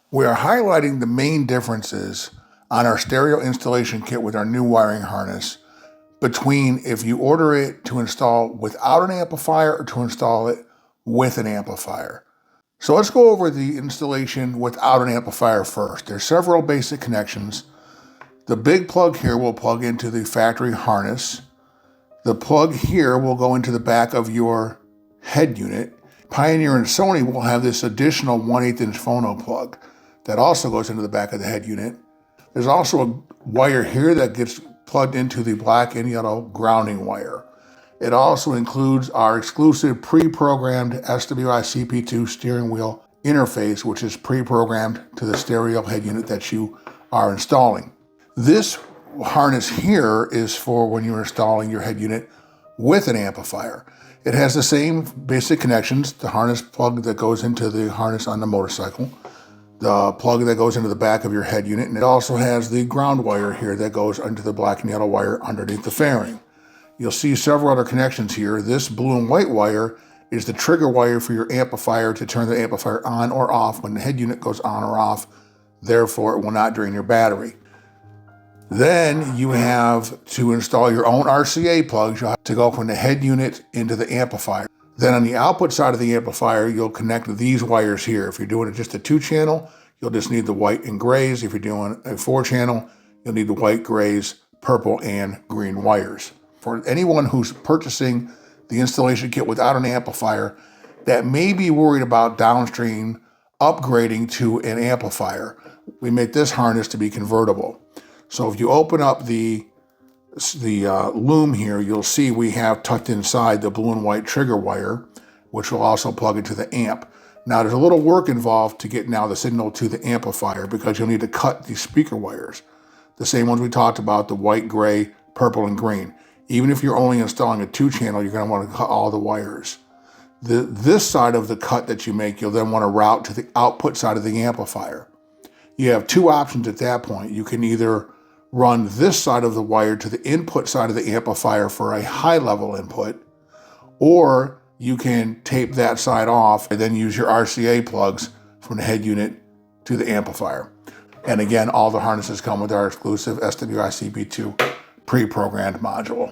We are highlighting the main differences on our stereo installation kit with our new wiring harness between if you order it to install without an amplifier or to install it with an amplifier. So let's go over the installation without an amplifier first. There's several basic connections. The big plug here will plug into the factory harness. The plug here will go into the back of your head unit. Pioneer and Sony will have this additional 1/8 inch phono plug that also goes into the back of the head unit. There's also a wire here that gets plugged into the black and yellow grounding wire. It also includes our exclusive pre-programmed SWI CP2 steering wheel interface, which is pre-programmed to the stereo head unit that you are installing. This harness here is for when you're installing your head unit with an amplifier. It has the same basic connections, the harness plug that goes into the harness on the motorcycle, the plug that goes into the back of your head unit, and it also has the ground wire here that goes into the black and yellow wire underneath the fairing. You'll see several other connections here. This blue and white wire is the trigger wire for your amplifier to turn the amplifier on or off when the head unit goes on or off. Therefore, it will not drain your battery. Then you have to install your own RCA plugs. You'll have to go from the head unit into the amplifier. Then on the output side of the amplifier, you'll connect these wires here. If you're doing it just a 2-channel, you'll just need the white and grays. If you're doing a 4-channel, you'll need the white, grays, purple, and green wires. For anyone who's purchasing the installation kit without an amplifier that may be worried about downstream upgrading to an amplifier, we make this harness to be convertible. So if you open up the loom here, you'll see we have tucked inside the blue and white trigger wire, which will also plug into the amp. Now there's a little work involved to get now the signal to the amplifier because you'll need to cut these speaker wires. The same ones we talked about, the white, gray, purple, and green. Even if you're only installing a 2-channel, you're gonna want to cut all the wires. This side of the cut that you make, you'll then want to route to the output side of the amplifier. You have 2 options at that point. You can either run this side of the wire to the input side of the amplifier for a high level input, or you can tape that side off and then use your RCA plugs from the head unit to the amplifier. And again, all the harnesses come with our exclusive SWI CP2 pre-programmed module.